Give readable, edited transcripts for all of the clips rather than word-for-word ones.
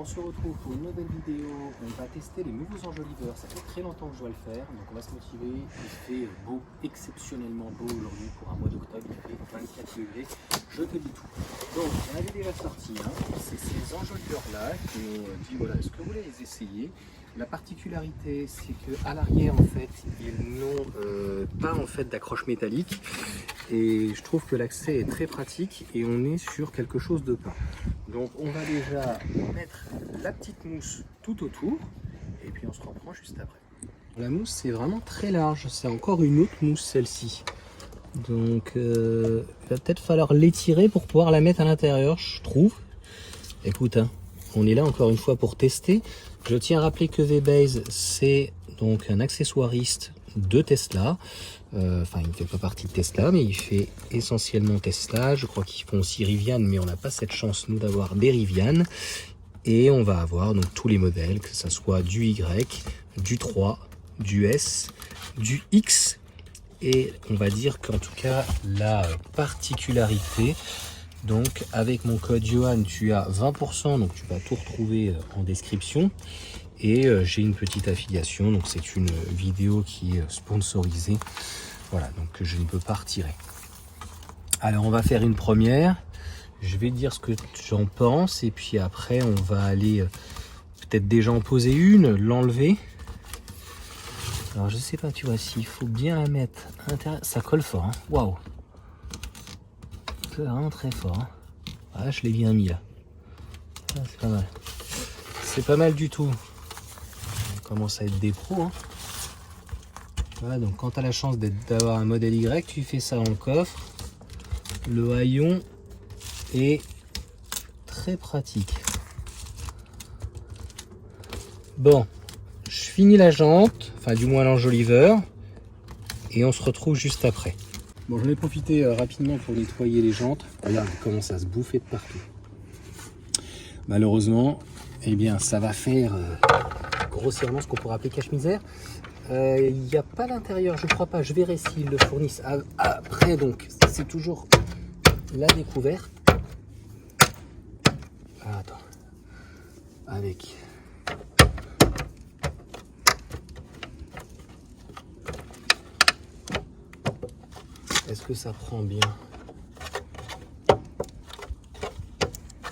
on se retrouve pour une nouvelle vidéo. On va tester les nouveaux enjoliveurs. Ça fait très longtemps que je dois le faire, donc on va se motiver. Il fait beau, exceptionnellement beau aujourd'hui pour un mois d'octobre. Il fait 24 degrés. Je te dis tout. Donc, on avait déjà sorti. C'est ces enjoliveurs-là qui ont dit voilà, est-ce que vous voulez les essayer? La particularité, c'est qu'à l'arrière, en fait, ils n'ont pas en fait d'accroche métallique. Et je trouve que l'accès est très pratique et on est sur quelque chose de peint. Donc on va déjà mettre la petite mousse tout autour et puis on se reprend juste après. La mousse c'est vraiment très large, c'est encore une autre mousse celle-ci. Donc il va peut-être falloir l'étirer pour pouvoir la mettre à l'intérieur, je trouve. Écoute, on est là encore une fois pour tester. Je tiens à rappeler que V-Base c'est donc un accessoiriste de Tesla. Enfin, il ne fait pas partie de Tesla, mais il fait essentiellement Tesla. Je crois qu'ils font aussi Rivian, mais on n'a pas cette chance, nous, d'avoir des Rivian. Et on va avoir donc tous les modèles, que ce soit du Y, du 3, du S, du X. Et on va dire qu'en tout cas, la particularité, donc avec mon code Johan, tu as 20%, donc tu vas tout retrouver en description. Et j'ai une petite affiliation, donc c'est une vidéo qui est sponsorisée. Voilà, donc je ne peux pas retirer. Alors on va faire une première. Je vais dire ce que j'en pense et puis après on va aller peut-être déjà en poser une, l'enlever. Alors je sais pas, tu vois, s'il faut bien la mettre à l'intérieur. Ça colle fort, hein. Waouh! C'est vraiment très fort. Hein. Ah, je l'ai bien mis là. Ah, c'est pas mal. C'est pas mal du tout. On commence à être des pros. Hein. Voilà, donc quand tu as la chance d'avoir un modèle Y, tu fais ça dans le coffre. Le haillon est très pratique. Bon, je finis la jante, enfin du moins l'enjoliveur, et on se retrouve juste après. Bon, j'en ai profité rapidement pour nettoyer les jantes. Regarde, il commence à se bouffer de partout. Malheureusement, eh bien, ça va faire grossièrement ce qu'on pourrait appeler cache-misère. Il n'y a pas l'intérieur, je crois pas. Je verrai s'ils le fournissent après. Donc, c'est toujours la découverte. Ah, attends. Avec. Est-ce que ça prend bien?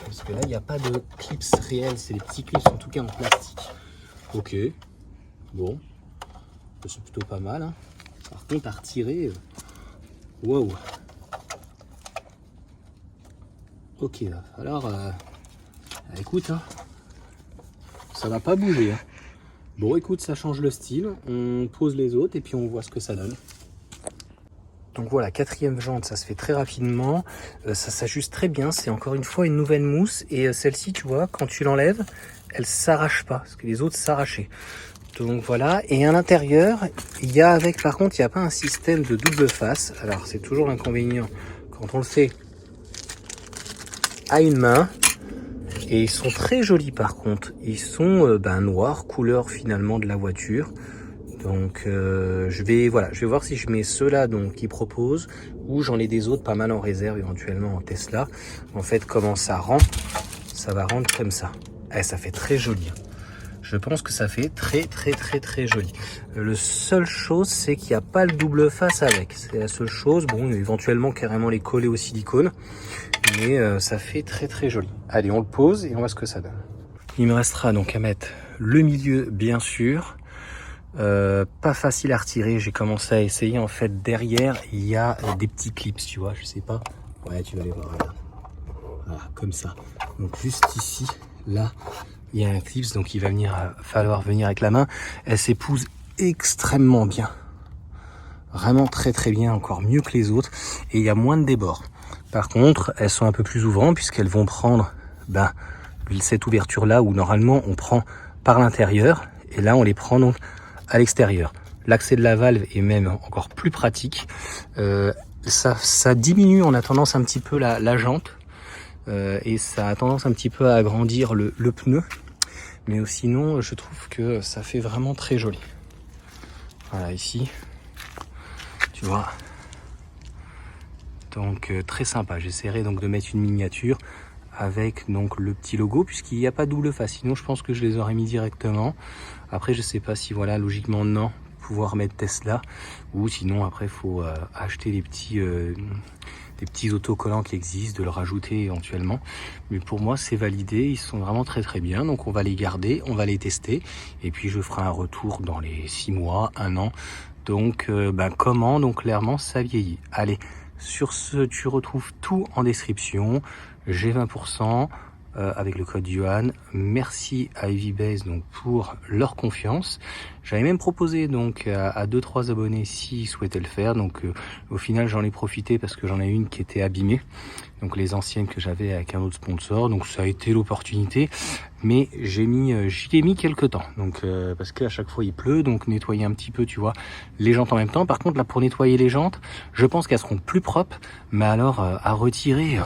Parce que là, il n'y a pas de clips réels. C'est des petits clips, en tout cas en plastique. Ok. Bon. C'est plutôt pas mal. Hein. Par contre, à retirer, waouh. Ok, alors, écoute, hein, ça va pas bouger. Hein. Bon, écoute, ça change le style. On pose les autres et puis on voit ce que ça donne. Donc voilà, quatrième jante, ça se fait très rapidement. Ça s'ajuste très bien. C'est encore une fois une nouvelle mousse. Et celle-ci, tu vois, quand tu l'enlèves, elle s'arrache pas. Parce que les autres s'arrachaient. Donc voilà, et à l'intérieur, il y a avec, par contre, il n'y a pas un système de double face. Alors c'est toujours l'inconvénient quand on le fait à une main. Et ils sont très jolis par contre. Ils sont noirs, couleur finalement de la voiture. Donc je vais voir si je mets ceux-là donc qu'ils proposent ou j'en ai des autres pas mal en réserve éventuellement en Tesla. En fait, comment ça rend? Ça va rendre comme ça. Eh, ça fait très joli. Je pense que ça fait très joli. Le seule chose, c'est qu'il n'y a pas le double face avec. C'est la seule chose. Bon, éventuellement carrément les coller au silicone. Mais ça fait très joli. Allez, on le pose et on voit ce que ça donne. Il me restera donc à mettre le milieu, bien sûr. Pas facile à retirer. J'ai commencé à essayer. En fait, derrière, il y a des petits clips, tu vois. Je sais pas. Ouais, tu vas les voir. Regarde. Voilà, comme ça. Donc juste ici, là. Il y a un clips, donc il va falloir venir avec la main. Elle s'épouse extrêmement bien. Vraiment très bien, encore mieux que les autres. Et il y a moins de débords. Par contre, elles sont un peu plus ouvrantes puisqu'elles vont prendre cette ouverture-là où normalement on prend par l'intérieur. Et là, on les prend donc à l'extérieur. L'accès de la valve est même encore plus pratique. Ça diminue en a tendance un petit peu la jante. Et ça a tendance un petit peu à agrandir le pneu. Mais sinon, je trouve que ça fait vraiment très joli. Voilà, ici, tu vois. Donc, très sympa. J'essaierai donc de mettre une miniature avec donc le petit logo, puisqu'il n'y a pas double face. Sinon je pense que je les aurais mis directement. Après je sais pas si voilà, logiquement non, pouvoir mettre Tesla, ou sinon après il faut acheter des petits autocollants qui existent, de le rajouter éventuellement. Mais pour moi c'est validé, ils sont vraiment très bien, donc on va les garder, on va les tester, et puis je ferai un retour dans les 6 mois, 1 an. Donc comment, donc clairement ça vieillit. Allez, sur ce, tu retrouves tout en description. J'ai 20% avec le code Johan. Merci à Heavybase donc pour leur confiance. J'avais même proposé donc à 2-3 abonnés s'ils souhaitaient le faire. Donc au final j'en ai profité parce que j'en ai une qui était abîmée. Donc les anciennes que j'avais avec un autre sponsor. Donc ça a été l'opportunité. Mais j'y ai mis quelques temps. Donc parce qu'à chaque fois il pleut, donc nettoyer un petit peu, tu vois, les jantes en même temps. Par contre là pour nettoyer les jantes, je pense qu'elles seront plus propres. Mais alors à retirer,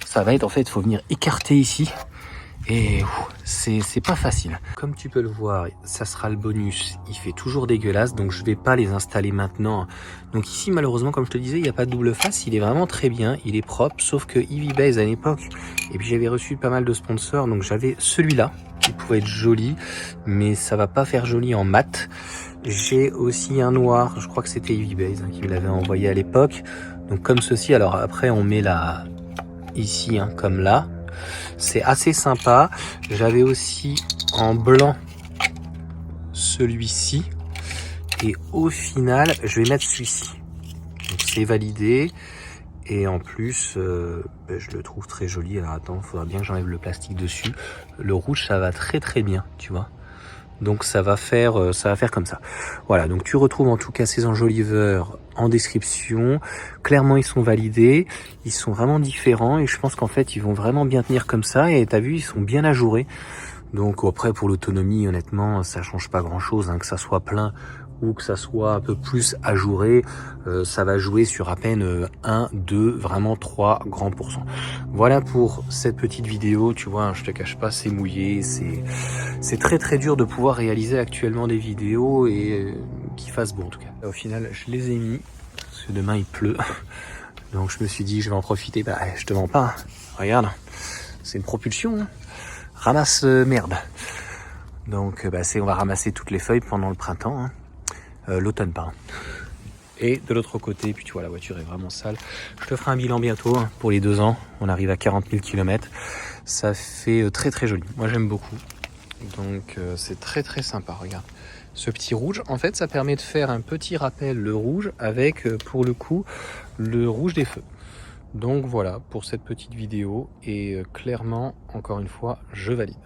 ça va être en fait, il faut venir écarter ici. Et c'est pas facile. Comme tu peux le voir, ça sera le bonus. Il fait toujours dégueulasse, donc je vais pas les installer maintenant. Donc ici, malheureusement, comme je te disais, il n'y a pas de double face. Il est vraiment très bien, il est propre. Sauf que Heavybase à l'époque, et puis j'avais reçu pas mal de sponsors, donc j'avais celui-là qui pouvait être joli, mais ça va pas faire joli en mat. J'ai aussi un noir, je crois que c'était Heavybase qui me l'avait envoyé à l'époque. Donc comme ceci. Alors après, on met là ici, comme là. C'est assez sympa. J'avais aussi en blanc celui-ci. Et au final, je vais mettre celui-ci. Donc c'est validé. Et en plus, je le trouve très joli. Alors attends, il faudra bien que j'enlève le plastique dessus. Le rouge, ça va très bien, tu vois. Donc ça va faire comme ça. Voilà, donc tu retrouves en tout cas ces enjoliveurs en description. Clairement ils sont validés, ils sont vraiment différents et je pense qu'en fait ils vont vraiment bien tenir comme ça. Et t'as vu, ils sont bien ajourés. Donc après pour l'autonomie, honnêtement ça change pas grand chose, que ça soit plein ou que ça soit un peu plus ajouré, ça va jouer sur à peine 1, 2, vraiment 3 grands pourcents. Voilà pour cette petite vidéo, tu vois, je te cache pas, c'est mouillé, c'est très dur de pouvoir réaliser actuellement des vidéos et qui fassent beau en tout cas. Au final, je les ai mis, parce que demain il pleut, donc je me suis dit je vais en profiter, je te mens pas, regarde, c'est une propulsion, ramasse merde. Donc on va ramasser toutes les feuilles pendant le printemps, l'automne pardon. Et de l'autre côté, puis tu vois la voiture est vraiment sale. Je te ferai un bilan bientôt pour les 2 ans. On arrive à 40 000 km. Ça fait très joli. Moi j'aime beaucoup. Donc c'est très sympa. Regarde. Ce petit rouge, en fait ça permet de faire un petit rappel le rouge avec pour le coup le rouge des feux. Donc voilà pour cette petite vidéo. Et clairement, encore une fois, je valide.